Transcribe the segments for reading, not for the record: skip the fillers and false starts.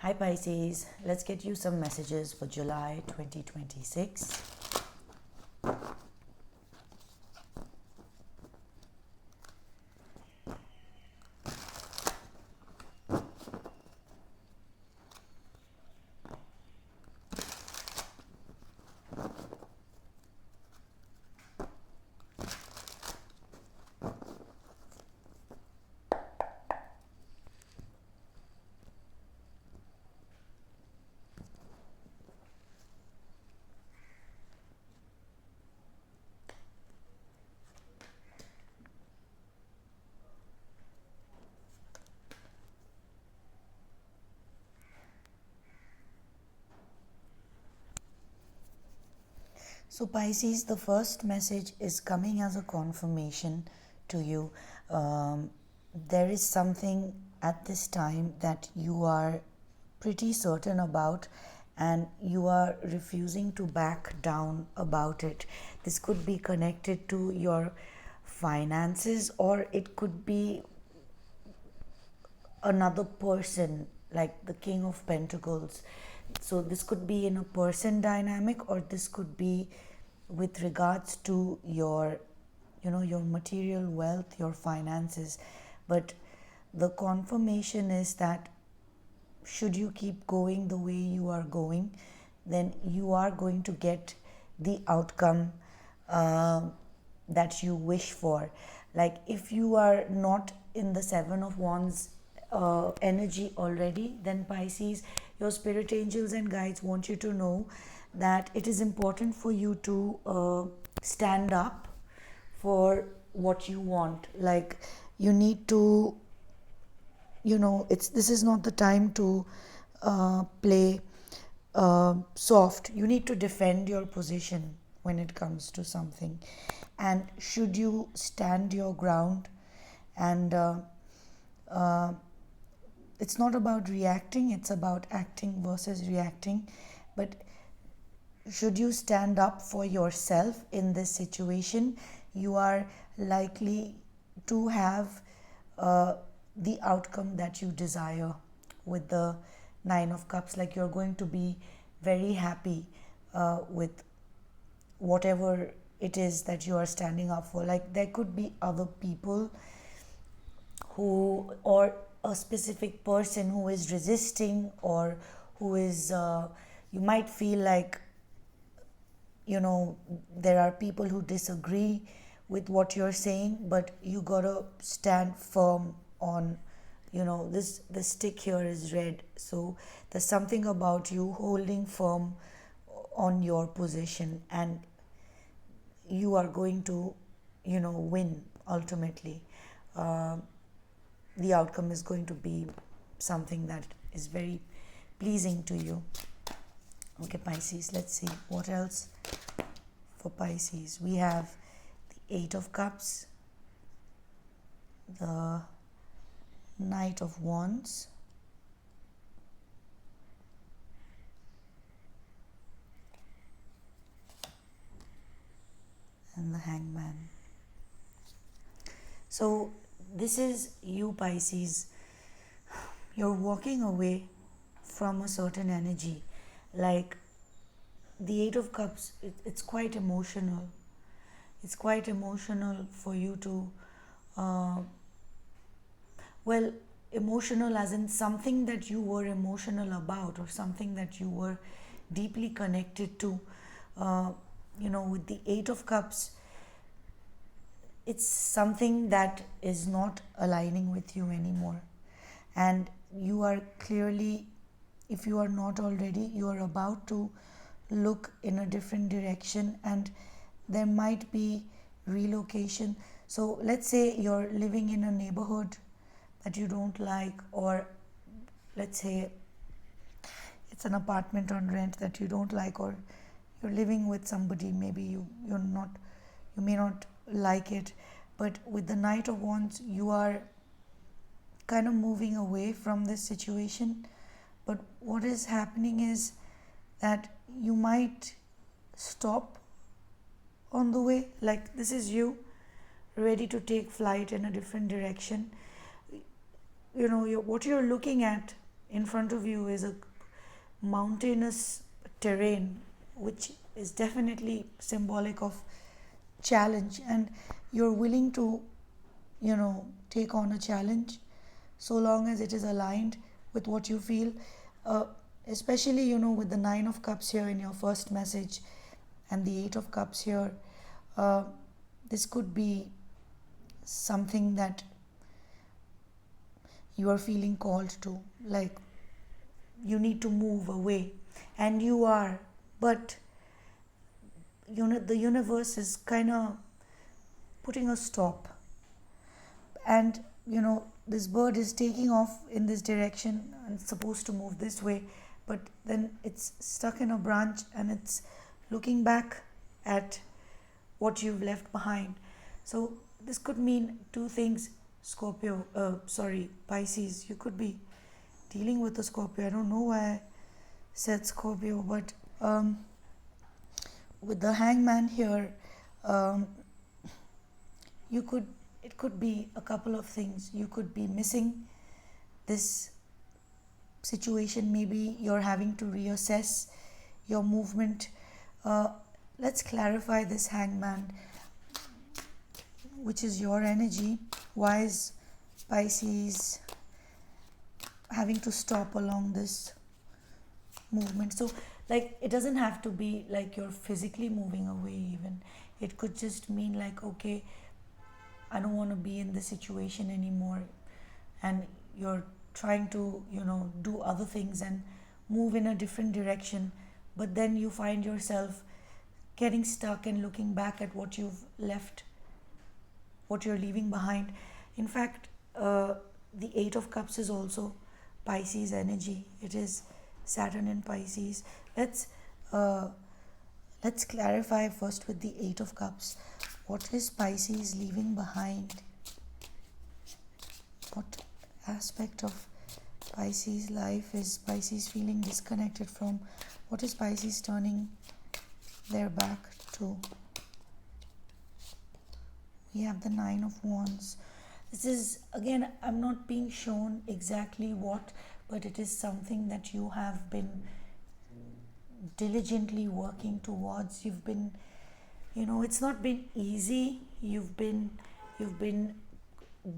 Hi Pisces, let's get you some messages for July 2026. So Pisces, the first message is coming as a confirmation to you. There is something at this time that you are pretty certain about and you are refusing to back down about it. This could be connected to your finances, or it could be another person, like the King of Pentacles. So this could be in a person dynamic, or this could be with regards to your your material wealth, your finances. But the confirmation is that should you keep going the way you are going, then you are going to get the outcome that you wish for. Like if you are not in the Seven of Wands energy already, then Pisces, your spirit angels and guides want you to know that it is important for you to stand up for what you want. Like you need to, it's this is not the time to play soft. You need to defend your position when it comes to something, and should you stand your ground and it's not about reacting, it's about acting versus reacting. But should you stand up for yourself in this situation, you are likely to have the outcome that you desire with the Nine of Cups. Like you're going to be very happy with whatever it is that you are standing up for. Like there could be other people who, or a specific person who is resisting, or who is you might feel like there are people who disagree with what you're saying, but you gotta stand firm on, this the stick here is red. So there's something about you holding firm on your position, and you are going to win ultimately. The outcome is going to be something that is very pleasing to you. Okay, Pisces, let's see what else for Pisces. We have the Eight of Cups, the Knight of Wands, and the Hangman. So this is you, Pisces. You're walking away from a certain energy. Like the Eight of Cups, it's quite emotional. It's quite emotional for you to, well, emotional as in something that you were emotional about, or something that you were deeply connected to. With the Eight of Cups, it's something that is not aligning with you anymore. And you are clearly, if you are not already, you are about to look in a different direction, and there might be relocation. So let's say you're living in a neighborhood that you don't like, or let's say it's an apartment on rent that you don't like, or you're living with somebody, maybe you may not like it. But with the Knight of Wands, you are kind of moving away from this situation. But what is happening is that you might stop on the way. Like this is you ready to take flight in a different direction. What you're looking at in front of you is a mountainous terrain, which is definitely symbolic of challenge, and you're willing to, take on a challenge so long as it is aligned with what you feel. uh, Especially, with the 9 of cups here in your first message and the 8 of cups here, uh, this could be something that you are feeling called to, like you need to move away, and you are, but the universe is kind of putting a stop. And this bird is taking off in this direction and it's supposed to move this way, but then it's stuck in a branch and it's looking back at what you've left behind. So this could mean two things. Pisces, you could be dealing with a Scorpio. I don't know why I said Scorpio, but with the hangman here, um, you could it could be a couple of things. You could be missing this situation. Maybe you're having to reassess your movement. uh, let's clarify this hangman, which is your energy. Why is Pisces having to stop along this movement? So, like, it doesn't have to be like you're physically moving away, even. It could just mean, like, okay, I don't want to be in this situation anymore. And you're trying to, do other things and move in a different direction. But then you find yourself getting stuck and looking back at what you've left, what you're leaving behind. In fact, the 8 of cups is also Pisces energy. It is Saturn in Pisces. Uh, let's clarify first with the 8 of cups. What is Pisces leaving behind? What aspect of Pisces life is Pisces feeling disconnected from? What is Pisces turning their back to? We have the 9 of Wands. This is, again, I'm not being shown exactly what, but it is something that you have been diligently working towards. You've been, it's not been easy. You've been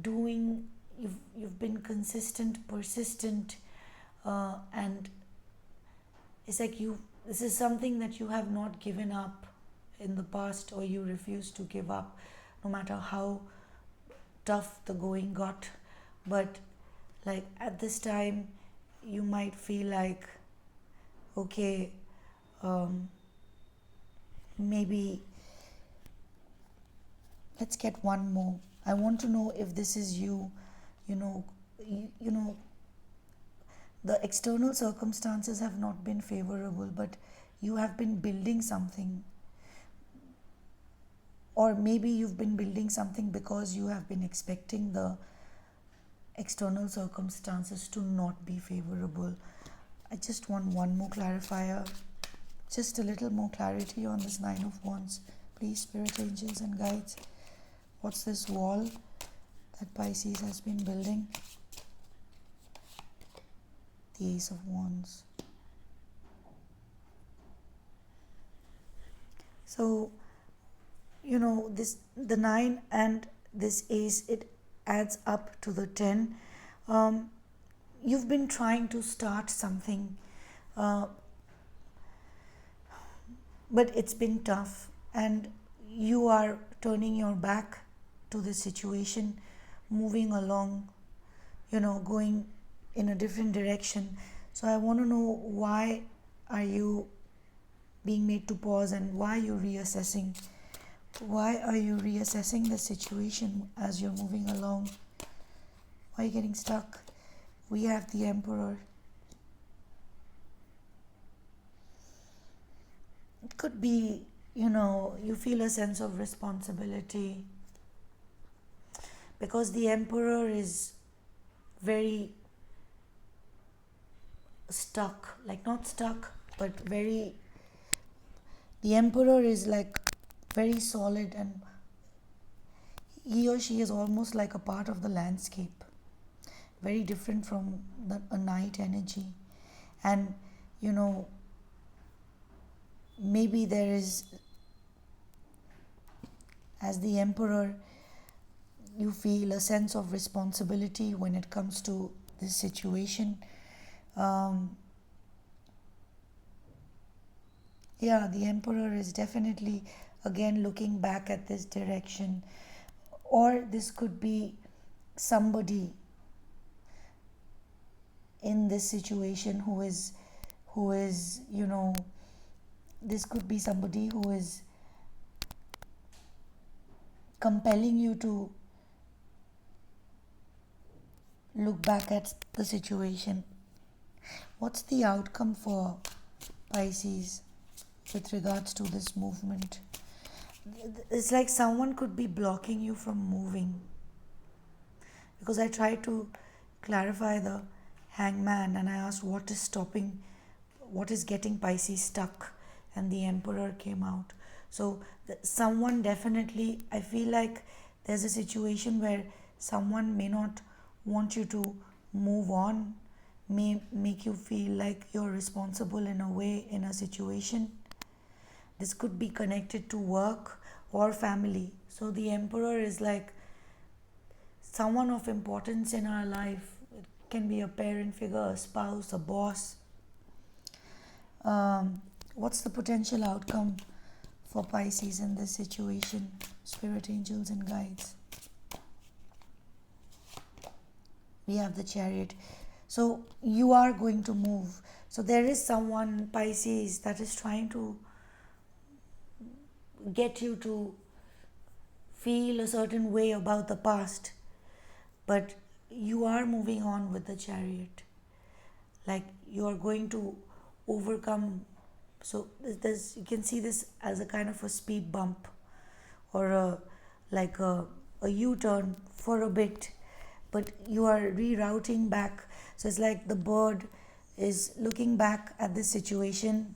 doing, you've been consistent, persistent, and it's like this is something that you have not given up in the past, or you refuse to give up no matter how tough the going got. But, like, at this time you might feel like, okay, maybe let's get one more. I want to know if this is you. you know you know the external circumstances have not been favorable, but you have been building something. Or maybe you've been building something because you have been expecting the external circumstances to not be favorable. I just want one more clarifier, just a little more clarity on this 9 of Wands. Please, spirit angels and guides, what's this wall that Pisces has been building? The Ace of Wands. So, the 9 and this ace, it adds up to the 10. You've been trying to start something, but it's been tough, and you are turning your back to the situation, moving along, going in a different direction. So I want to know, why are you being made to pause, and why are you reassessing? Why are you reassessing the situation as you're moving along? Why are you getting stuck? We have the Emperor. It could be, you feel a sense of responsibility, because the Emperor is very stuck, like, not stuck, but very, the Emperor is like very solid, and he or she is almost like a part of the landscape. very different from a night energy. And you know, maybe there is, as the Emperor, you feel a sense of responsibility when it comes to this situation. Um, yeah, the Emperor is definitely again looking back at this direction, or this could be somebody in this situation who is this could be somebody who is compelling you to look back at the situation. What's the outcome for Pisces with regards to this movement? It's like someone could be blocking you from moving, because I tried to clarify the Hangman and I asked what is stopping, what is getting Pisces stuck, and the Emperor came out. So someone definitely, I feel like there's a situation where someone may not want you to move on, may make you feel like you're responsible in a way in a situation. This could be connected to work or family. So the Emperor is like someone of importance in our life. It can be a parent figure, a spouse, a boss. What's the potential outcome for Pisces in this situation? Spirit, angels, and guides. We have the Chariot. So you are going to move. So there is someone, Pisces, that is trying to get you to feel a certain way about the past, but you are moving on with the Chariot. Like you are going to overcome. So you can see this as a kind of a speed bump, or like a U-turn for a bit, but you are rerouting back. So it's like the bird is looking back at this situation.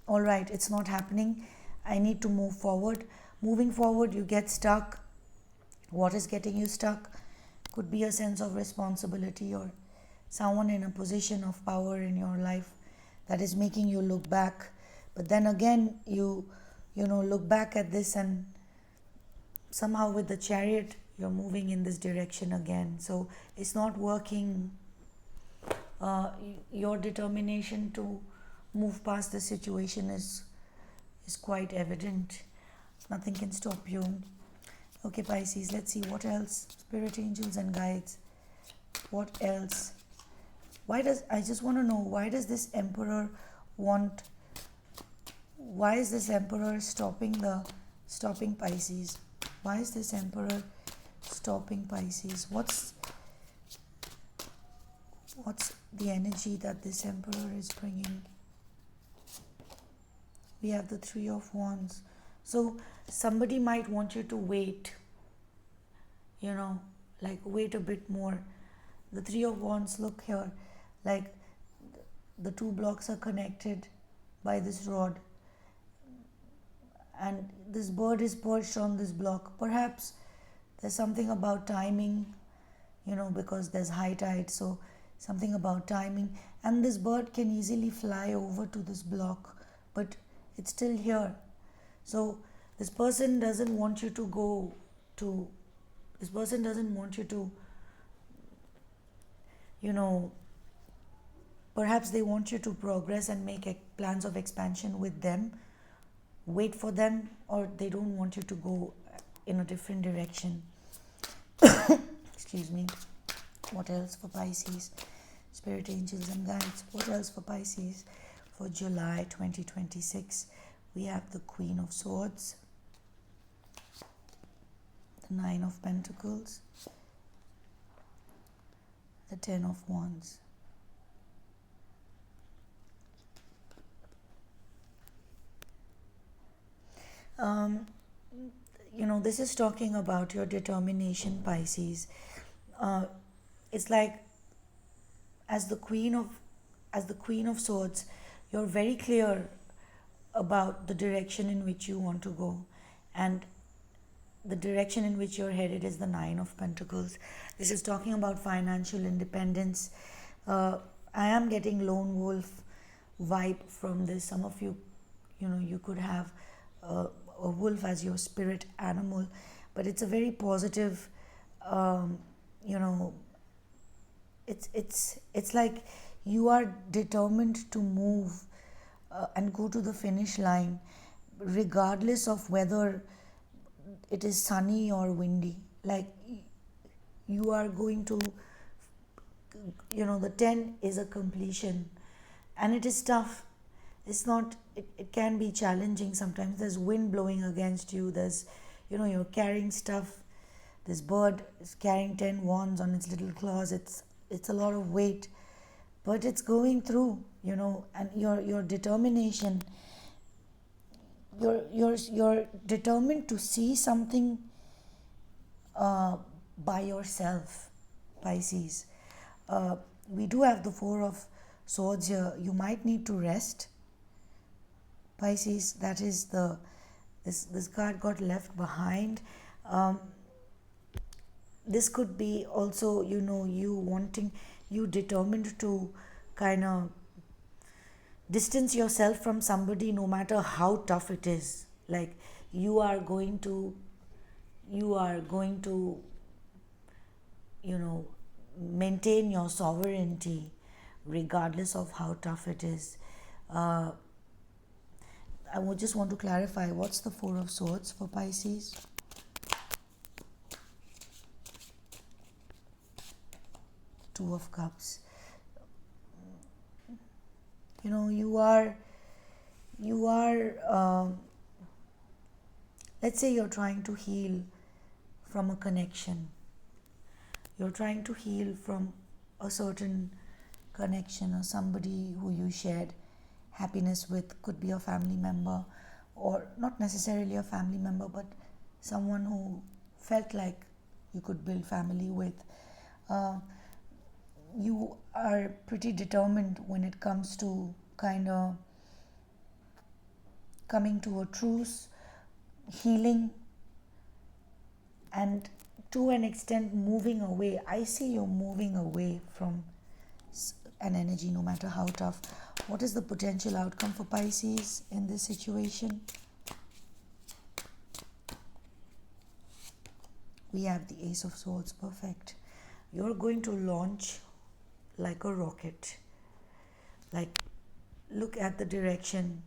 All right, it's not happening, I need to move forward. Moving forward, you get stuck. What is getting you stuck? Could be a sense of responsibility, or someone in a position of power in your life that is making you look back. But then again, you look back at this, and somehow with the Chariot you're moving in this direction again. So it's not working. Your determination to move past the situation is quite evident. Nothing can stop you. Okay, Pisces, let's see what else. Spirit, angels, and guides. What else? I just want to know, why does this Emperor want, why is this Emperor stopping Pisces? Why is this Emperor stopping Pisces? What's the energy that this Emperor is bringing? We have the Three of Wands. So somebody might want you to wait, like wait a bit more. The Three of Wands, look here, like the two blocks are connected by this rod, and this bird is perched on this block. Perhaps there's something about timing, because there's high tide, so something about timing. And this bird can easily fly over to this block, but it's still here. So this person doesn't want you to go to, this person doesn't want you to, perhaps they want you to progress and make plans of expansion with them, wait for them, or they don't want you to go in a different direction. Excuse me. What else for Pisces? Spirit, angels, and guides. What else for Pisces for July 2026? We have the Queen of Swords, the Nine of Pentacles, the Ten of Wands. This is talking about your determination, Pisces. It's like as the Queen of Swords, you're very clear about the direction in which you want to go, and the direction in which you're headed is the Nine of Pentacles. This is talking about financial independence. I am getting lone wolf vibe from this. Some of you, you could have a wolf as your spirit animal, but it's a very positive, um, you know, it's like you are determined to move and go to the finish line, regardless of whether it is sunny or windy. Like you are going to, the 10 is a completion, and it is tough. It's not, it can be challenging sometimes. There's wind blowing against you, there's, you're carrying stuff. This bird is carrying 10 wands on its little claws. It's a lot of weight, but it's going through, and your determination, you're determined to see something by yourself, Pisces. We do have the Four of Swords here. You might need to rest, Pisces. That is this card got left behind. This could be also, you determined to kind of distance yourself from somebody no matter how tough it is. Like you are going to maintain your sovereignty regardless of how tough it is. I would just want to clarify, what's the Four of Swords for Pisces? Two of Cups. You are let's say you're trying to heal from a connection. You're trying to heal from a certain connection or somebody who you shared happiness with. Could be a family member, or not necessarily a family member, but someone who felt like you could build family with. You are pretty determined when it comes to kind of coming to a truce, healing, and to an extent moving away. I see you moving away from an energy, no matter how tough. What is the potential outcome for Pisces in this situation? We have the Ace of Swords. Perfect. You're going to launch like a rocket. Like, look at the direction,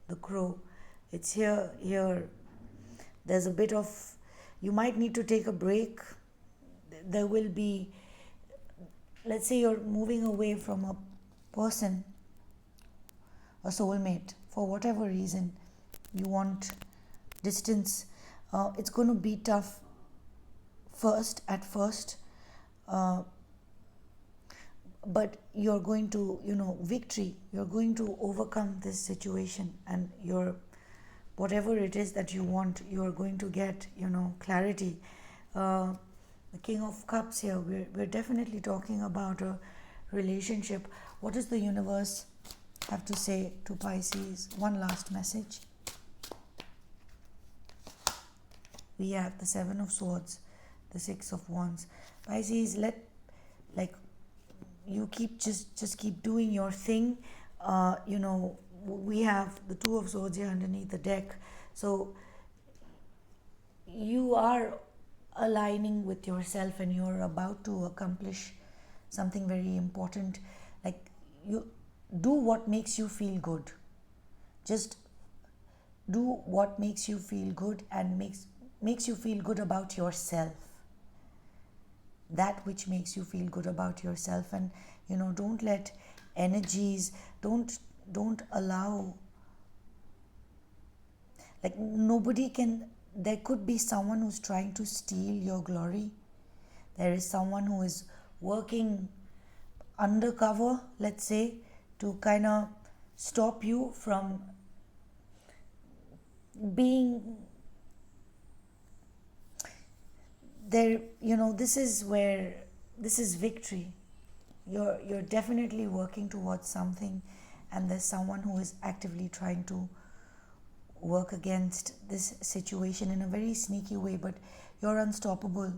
the crow. It's here. There's a bit of, you might need to take a break. There will be, let's say you're moving away from a person, a soulmate, for whatever reason. You want distance. It's going to be tough at first. But you're going to, victory. You're going to overcome this situation, and whatever it is that you want, you're going to get, clarity. The King of Cups here, we're definitely talking about a relationship. What does the universe have to say to Pisces? One last message. We have the Seven of Swords, the Six of Wands. Pisces, you just keep doing your thing. We have the Two of Swords here underneath the deck. So you are aligning with yourself, and you're about to accomplish something very important. Like, you do what makes you feel good. Just do what makes you feel good, and makes you feel good about yourself. That which makes you feel good about yourself. And don't let energies, don't allow, like, nobody can, there could be someone who's trying to steal your glory. There is someone who is working undercover, let's say, to kind of stop you from being there. This is victory. You're definitely working towards something, and there's someone who is actively trying to work against this situation in a very sneaky way, but you're unstoppable.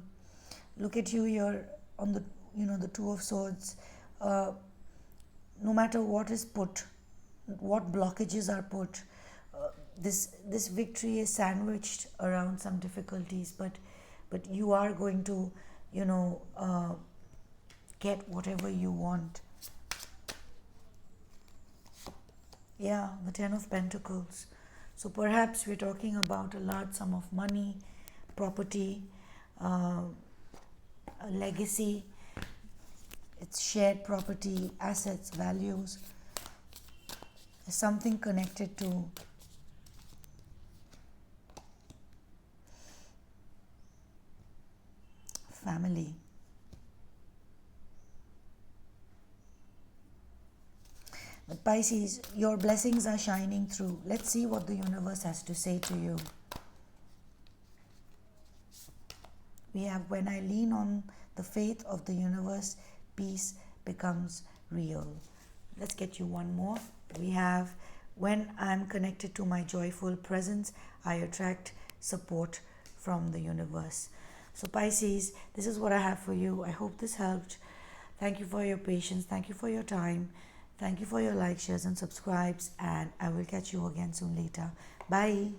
Look at you, you're on the, the Two of Swords. No matter what is put, what blockages are put, this victory is sandwiched around some difficulties, but you are going to, get whatever you want. Yeah, the Ten of Pentacles. So perhaps we're talking about a large sum of money, property, a legacy. It's shared property, assets, values, something connected to family. But Pisces, your blessings are shining through. Let's see what the universe has to say to you. We have, when I lean on the faith of the universe, peace becomes real. Let's get you one more. We have, when I'm connected to my joyful presence, I attract support from the universe. So Pisces, this is what I have for you. I hope this helped. Thank you for your patience. Thank you for your time. Thank you for your likes, shares and subscribes. And I will catch you again soon later. Bye.